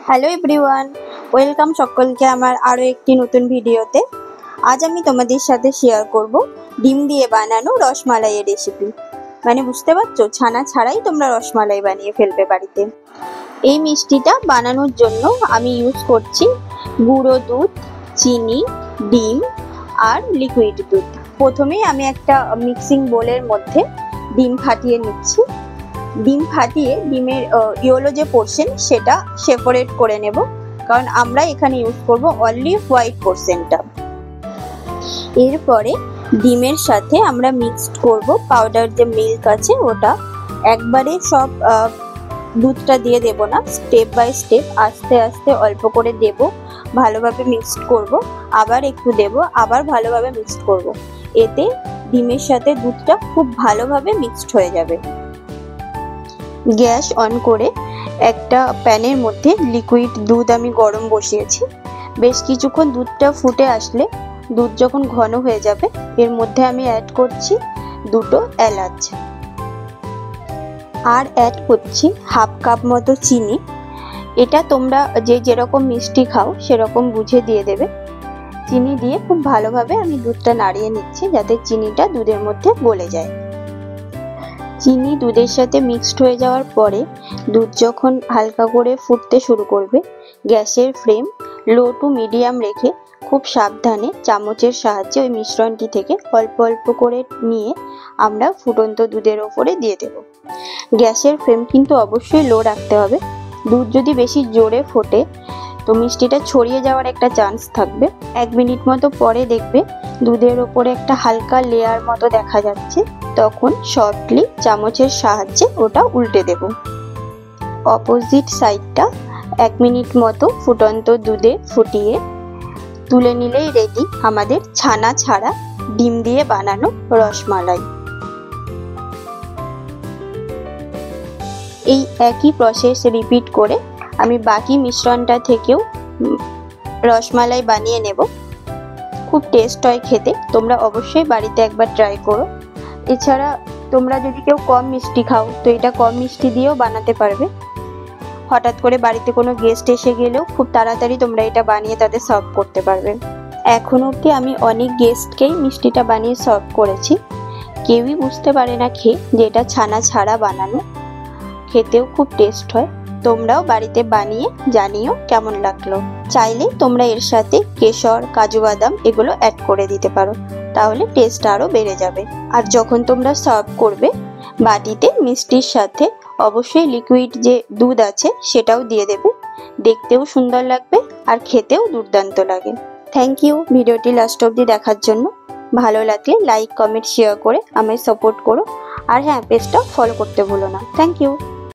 Hello everyone, welcome সকলকে আমার আরও একটি নতুন ভিডিওতে। আজ আমি তোমাদের সাথে শেয়ার করব ডিম দিয়ে বানানো রসমালাইয়ের রেসিপি। মানে বুঝতে পারছো, ছানা ছাড়াই তোমরা রসমালাই বানিয়ে ফেলবে বাড়িতে। এই মিষ্টিটা বানানোর জন্য আমি ইউজ করছি গুঁড়ো দুধ, চিনি, ডিম আর লিকুইড দুধ। প্রথমেই আমি একটা মিক্সিং বোলের মধ্যে ডিম ফাটিয়ে নিচ্ছি। ডিম ফাটিয়ে ডিমের ইয়েলো যে পোর্শন সেটা সেপারেট করে নেব, কারণ আমরা এখানে ইউজ করব অনলি হোয়াইট পোর্শনটা। এরপরে ডিমের সাথে আমরা মিক্সড করব পাউডার যে মিল্ক আছে ওটা। একবারে সব দুধটা দিয়ে দেব না, স্টেপ বাই স্টেপ আস্তে আস্তে অল্প করে দেব, ভালোভাবে মিক্সড করব, আবার একটু দেব, আবার ভালোভাবে মিক্সড করব। এতে ডিমের সাথে দুধটা খুব ভালোভাবে মিক্সড হয়ে যাবে। গ্যাস অন করে একটা প্যানের মধ্যে লিকুইড দুধ আমি গরম বসিয়েছি। বেশ কিছুক্ষণ দুধটা ফুটে আসলে, দুধ যখন ঘন হয়ে যাবে, এর মধ্যে আমি অ্যাড করছি দুটো এলাচ আর অ্যাড করছি হাফ কাপ মতো চিনি। এটা তোমরা যেরকম মিষ্টি খাও সেরকম বুঝে দিয়ে দেবে। চিনি দিয়ে খুব ভালোভাবে আমি দুধটা নাড়িয়ে নিচ্ছি যাতে চিনিটা দুধের মধ্যে গলে যায়। চিনি দুধের সাথে মিক্সড হয়ে যাওয়ার পরে দুধ যখন হালকা করে ফুটতে শুরু করবে, গ্যাসের ফ্লেম লো টু মিডিয়াম রেখে খুব সাবধানে চামচের সাহায্যে ওই মিশ্রণটি থেকে অল্প অল্প করে নিয়ে আমরা ফুটন্ত দুধের ওপরে দিয়ে দেব। গ্যাসের ফ্লেম কিন্তু অবশ্যই লো রাখতে হবে। দুধ যদি বেশি জোরে ফোটে তো মিষ্টিটা ছড়িয়ে যাওয়ার একটা চান্স থাকবে। 1 মিনিট মতো পরে দেখবে দুধের ওপরে একটা হালকা লেয়ার মতো দেখা যাচ্ছে, তখন সফটলি চামচের সাহায্যে ওটা উল্টে দেব। অপোজিট সাইডটা 1 মিনিট মতো ফুটন্ত দুধে ফুটিয়ে তুলে নিলেই রেডি আমাদের ছানা ছাড়া ডিম দিয়ে বানানো রসমালাই। এই একই প্রসেস রিপিট করে আমি বাকি মিশ্রণটা থেকেও রসমালাই বানিয়ে নেব। খুব টেস্ট হয় খেতে, তোমরা অবশ্যই বাড়িতে একবার ট্রাই করো। এছাড়া তোমরা যদি কেউ কম মিষ্টি খাও তো এটা কম মিষ্টি দিয়েও বানাতে পারবে। হঠাৎ করে বাড়িতে কোনো গেস্ট এসে গেলেও খুব তাড়াতাড়ি তোমরা এটা বানিয়ে তাদের সার্ভ করতে পারবে। এখন অবধি আমি অনেক গেস্টকেই মিষ্টিটা বানিয়ে সার্ভ করেছি, কেউই বুঝতে পারে না খেয়ে যে এটা ছানা ছাড়া বানানো। খেতেও খুব টেস্ট হয়। তোমরাও বাড়িতে বানিয়ে জানিও কেমন লাগলো। চাইলে তোমরা এর সাথে কেশর, কাজু বাদাম এগুলো অ্যাড করে দিতে পারো, তাহলে টেস্ট আরও বেড়ে যাবে। আর যখন তোমরা সার্ভ করবে বাটিতে মিষ্টির সাথে অবশ্যই লিকুইড যে দুধ আছে সেটাও দিয়ে দেবে। দেখতেও সুন্দর লাগবে আর খেতেও দুর্দান্ত লাগে। থ্যাংক ইউ ভিডিওটি লাস্ট অবধি দেখার জন্য। ভালো লাগলে লাইক, কমেন্ট, শেয়ার করে আমায় সাপোর্ট করো। আর হ্যাঁ, পেজটা ফলো করতে ভুলো না। Thank you.